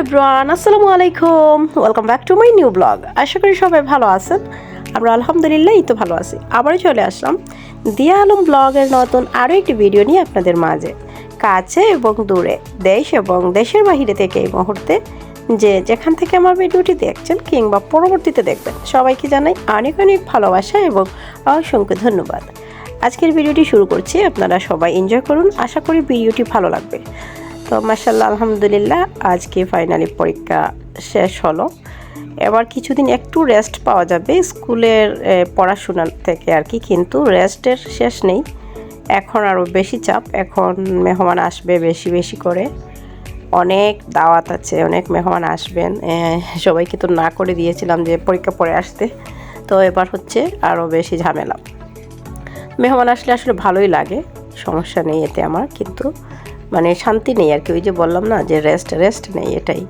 Everyone, আসসালামু আলাইকুম। Welcome back to my new blog. আশা করি সবাই ভালো আছেন। আমরা আলহামদুলিল্লাহ এই তো ভালো আছি। আবারও চলে আসলাম দিয়া আলম ব্লগের নতুন আরও একটি ভিডিও নিয়ে আপনাদের মাঝে। কাছে এবং দূরে, দেশ এবং দেশের বাহিরে থেকে এই মুহূর্তে যেখান থেকে আমার ভিডিওটি দেখছেন কিংবা পরবর্তীতে দেখবেন, সবাইকে জানাই অনেক অনেক ভালোবাসা এবং অসংখ্য ধন্যবাদ। আজকের ভিডিওটি শুরু করছি, আপনারা সবাই এনজয় করুন। আশা করি ভিডিওটি ভালো লাগবে। তো মাশাআল্লাহ, আলহামদুলিল্লাহ, আজকে ফাইনালি পরীক্ষা শেষ হলো। এবার কিছুদিন একটু রেস্ট পাওয়া যাবে স্কুলের পড়াশোনা থেকে আর কি, কিন্তু রেস্টের শেষ নেই। এখন আরও বেশি চাপ, এখন মেহমান আসবে বেশি বেশি করে, অনেক দাওয়াত আছে, অনেক মেহমান আসবেন। সবাইকে তো না করে দিয়েছিলাম যে পরীক্ষা পরে আসতে, তো এবার হচ্ছে আরও বেশি ঝামেলা। মেহমান আসলে আসলে ভালোই লাগে, সমস্যা নেই এতে আমার, কিন্তু মানে শান্তি নেই আর কি। ওই যে বললাম না যে রেস্ট নেই, এটাই।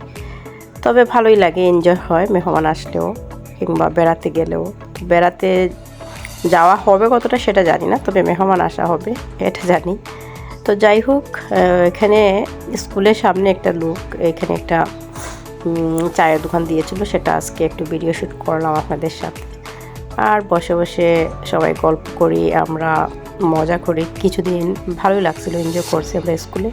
তবে ভালোই লাগে, এনজয় হয় মেহমান আসলেও কিংবা বেড়াতে গেলেও। বেড়াতে যাওয়া হবে কতটা সেটা জানি না, তবে মেহমান আসা হবে এটা জানি। তো যাই হোক, এখানে স্কুলের সামনে একটা লোক এখানে একটা চায়ের দোকান দিয়েছিল, সেটা আজকে একটু ভিডিও শ্যুট করলাম আপনাদের সাথে। আর বসে বসে সবাই গল্প করি, আমরা মজা করি। কিছুদিন ভালোই লাগছিলো, এনজয় করছি আমরা স্কুলে।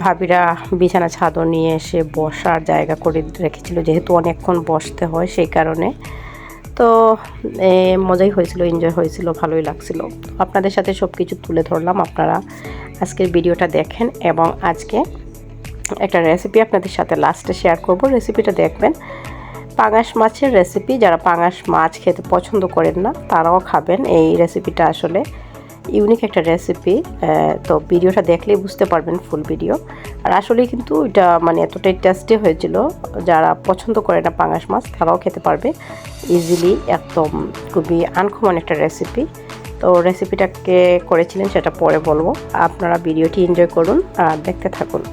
ভাবিরা বিছানা চাদর নিয়ে এসে বসার জায়গা করে রেখেছিল, যেহেতু অনেকক্ষণ বসতে হয় সেই কারণে। তো মজাই হয়েছিল, এনজয় হয়েছিল, ভালোই লাগছিল। আপনাদের সাথে সব কিছু তুলে ধরলাম, আপনারা আজকের ভিডিওটা দেখেন। এবং আজকে একটা রেসিপি আপনাদের সাথে লাস্টে শেয়ার করব, রেসিপিটা দেখবেন। পাঙাশ মাছের রেসিপি। যারা পাঙাশ মাছ খেতে পছন্দ করেন না তারাও খাবেন। এই রেসিপিটা আসলে ইউনিক একটা রেসিপি। তো ভিডিওটা দেখলেই বুঝতে পারবেন, ফুল ভিডিও। আর আসলেই কিন্তু এটা মানে এতটাই টেস্টি হয়েছিল, যারা পছন্দ করে না পাঙাশ মাছ তারাও খেতে পারবে ইজিলি। একদম খুবই আনকমন একটা রেসিপি। তো রেসিপিটাকে করেছিলেন সেটা পরে বলবো, আপনারা ভিডিওটি এনজয় করুন আর দেখতে থাকুন।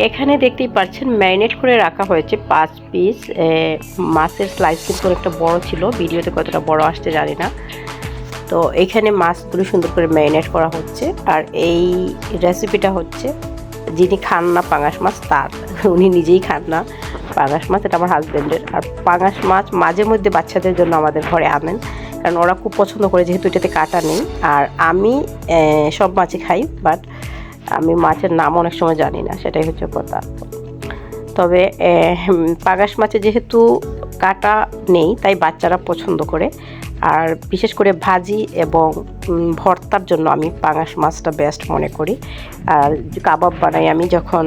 এখানে দেখতেই পাচ্ছেন ম্যারিনেট করে রাখা হয়েছে 5 পিস মাছের স্লাইস, কিন্তু একটা বড় ছিল, ভিডিওতে কতটা বড় আসছে জানি না। তো এখানে মাছগুলো সুন্দর করে ম্যারিনেট করা হচ্ছে। আর এই রেসিপিটা হচ্ছে যিনি খান না পাঙাশ মাছ তার, উনি নিজেই খান না পাঙাশ মাছ, এটা আমার হাজব্যান্ডের। আর পাঙাশ মাছ মাঝে মধ্যে বাচ্চাদের জন্য আমাদের ঘরে আনেন, কারণ ওরা খুব পছন্দ করে, যেহেতু এটাতে কাঁটা নেই। আর আমি সব মাছই খাই, বাট আমি মাছের নাম অনেক সময় জানি না, সেটাই হচ্ছে কথা। তবে পাঙাশ মাছে যেহেতু কাঁটা নেই তাই বাচ্চারা পছন্দ করে। আর বিশেষ করে ভাজি এবং ভর্তার জন্য আমি পাঙাশ মাছটা বেস্ট মনে করি। আর কাবাব বানাই আমি যখন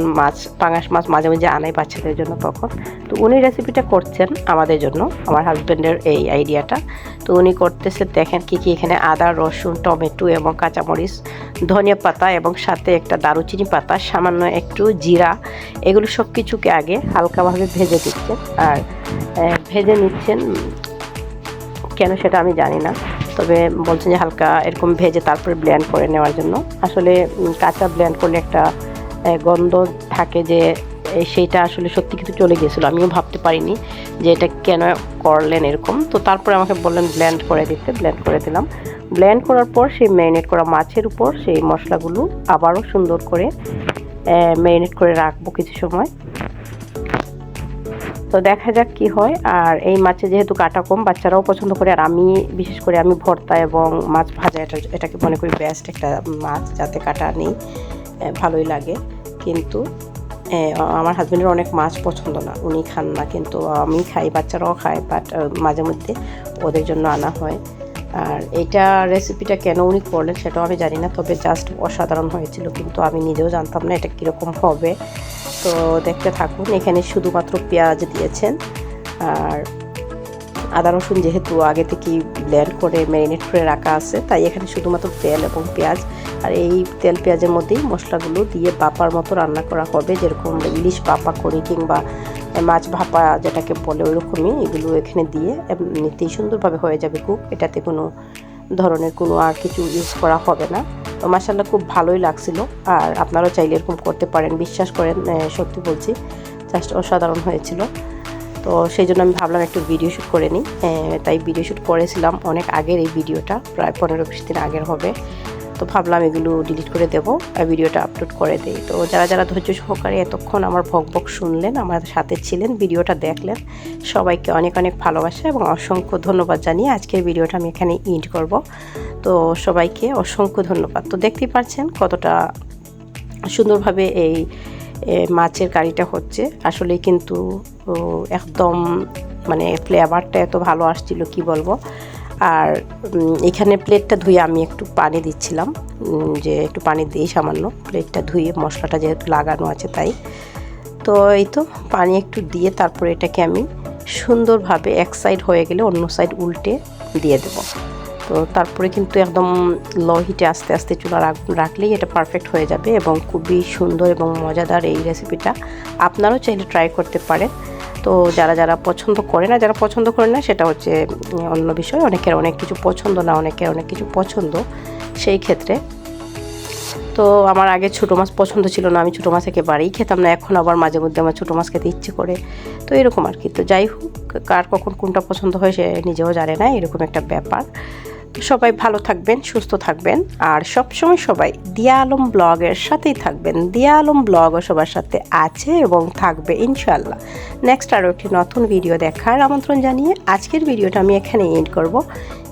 পাঙাশ মাছ মাঝে মাঝে আনাই বাচ্চাদের জন্য তখন। তো উনি রেসিপিটা করছেন আমাদের জন্য, আমার হাজব্যান্ডের এই আইডিয়াটা। তো উনি করতেছে, দেখেন কী কী এখানে আদা, রসুন, টমেটো এবং কাঁচামরিচ, ধনিয়া পাতা এবং সাথে একটা দারুচিনি পাতা, সামান্য একটু জিরা, এগুলো সব কিছুকে আগে হালকাভাবে ভেজে দিচ্ছেন। আর ভেজে নিচ্ছেন কেন সেটা আমি জানি না, তবে বলছেন যে হালকা এরকম ভেজে তারপরে ব্লেন্ড করে নেওয়ার জন্য। আসলে কাঁচা ব্লেন্ড করলে একটা গন্ধ থাকে, যে সেইটা আসলে সত্যি কিন্তু চলে গিয়েছিলো, আমিও ভাবতে পারিনি যে এটা কেন করলেন এরকম। তো তারপরে আমাকে বললেন ব্লেন্ড করে দিতে, ব্লেন্ড করে দিলাম। ব্লেন্ড করার পর সেই ম্যারিনেট করা মাছের উপর সেই মশলাগুলো আবারও সুন্দর করে ম্যারিনেট করে রাখবো কিছু সময়। তো দেখা যাক কি হয়। আর এই মাছে যেহেতু কাঁটা কম, বাচ্চারাও পছন্দ করে, আর আমি বিশেষ করে আমি ভর্তা এবং মাছ ভাজা এটাকে মনে করি বেস্ট একটা মাছ, যাতে কাঁটা নেই, ভালোই লাগে। কিন্তু আমার হাজব্যান্ডের অনেক মাছ পছন্দ না, উনি খান না, কিন্তু আমি খাই, বাচ্চারাও খায়, বাট মাঝে মধ্যে ওদের জন্য আনা হয়। আর এইটা রেসিপিটা কেন উনি করলেন সেটাও আমি জানি না, তবে জাস্ট অসাধারণ হয়েছিল, কিন্তু আমি নিজেও জানতাম না এটা কীরকম হবে। তো দেখতে থাকুন। এখানে শুধুমাত্র পেঁয়াজ দিয়েছেন, আর আদা রসুন যেহেতু আগে থেকেই ব্লেন্ড করে ম্যারিনেট করে রাখা আছে, তাই এখানে শুধুমাত্র তেল এবং পেঁয়াজ, আর এই তেল পেঁয়াজের মধ্যেই মশলাগুলো দিয়ে বাপার মতো রান্না করা হবে, যেরকম ইলিশ বাপা করি কিংবা মাছ ভাপা যেটাকে বলে ওইরকমই। এগুলো এখানে দিয়ে এমনিতেই সুন্দরভাবে হয়ে যাবে কুক, এটাতে কোনো ধরনের কোনো আর কিছু ইউজ করা হবে না। তো মাশাআল্লাহ খুব ভালোই লাগছিল, আর আপনারাও চাইলে এরকম করতে পারেন, বিশ্বাস করেন, সত্যি বলছি, জাস্ট অসাধারণ হয়েছিল। তো সেই জন্য আমি ভাবলাম একটু ভিডিও শ্যুট করে নিই, তাই ভিডিও শ্যুট করেছিলাম অনেক আগের, এই ভিডিওটা প্রায় 15-20 দিন আগের হবে। তো ভাবলাম এগুলো ডিলিট করে দেবো আর ভিডিওটা আপলোড করে দেই। তো যারা যারা ধৈর্য সহকারে এতক্ষণ আমার ভক শুনলেন, আমার সাথে ছিলেন, ভিডিওটা দেখলেন, সবাইকে অনেক অনেক ভালোবাসা এবং অসংখ্য ধন্যবাদ জানিয়ে আজকের ভিডিওটা আমি এখানে এন্ড করব। তো সবাইকে অসংখ্য ধন্যবাদ। তো দেখতেই পাচ্ছেন কতটা সুন্দরভাবে এই মাছের কারিটা হচ্ছে, আসলে কিন্তু একদম মানে ফ্লেভারটা এত ভালো আসছিল কি বলবো। আর এখানে প্লেটটা ধুয়ে আমি একটু পানি দিচ্ছিলাম, যে একটু পানি দিই সামান্য, প্লেটটা ধুয়ে, মশলাটা যেহেতু লাগানো আছে তাই। তো এই তো পানি একটু দিয়ে তারপরে এটাকে আমি সুন্দরভাবে এক সাইড হয়ে গেলে অন্য সাইড উল্টে দিয়ে দেব। তো তারপরে কিন্তু একদম লো হিটে আস্তে আস্তে চুলা রাখলেই এটা পারফেক্ট হয়ে যাবে, এবং খুবই সুন্দর এবং মজাদার এই রেসিপিটা আপনারাও চাইলে ট্রাই করতে পারেন। তো যারা যারা পছন্দ করে না, যারা পছন্দ করে না সেটা হচ্ছে অন্য বিষয়, অনেকের অনেক কিছু পছন্দ না, অনেকের অনেক কিছু পছন্দ, সেই ক্ষেত্রে। তো আমার আগে ছোটো মাছ পছন্দ ছিল না, আমি ছোটো মাছ একেবারেই খেতাম না, এখন আবার মাঝে মধ্যে আমার ছোটো মাছ খেতে ইচ্ছে করে, তো এরকম আর কি। তো যাই হোক, কার কখন কোনটা পছন্দ হয় সে নিজেও জানে না, এরকম একটা ব্যাপার। তো সবাই ভালো থাকবেন, সুস্থ থাকবেন, আর সবসময় সবাই দিয়া আলম ব্লগের সাথেই থাকবেন। দিয়া আলম ব্লগও সবার সাথে আছে এবং থাকবে ইনশাল্লাহ। নেক্সট আরও একটি নতুন ভিডিও দেখার আমন্ত্রণ জানিয়ে আজকের ভিডিওটা আমি এখানে এন্ড করব।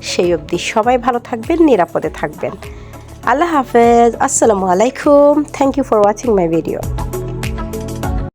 সেই অবধি সবাই ভালো থাকবেন, নিরাপদে থাকবেন। আল্লাহ হাফেজ, আসসালামু আলাইকুম, thank you for watching my video.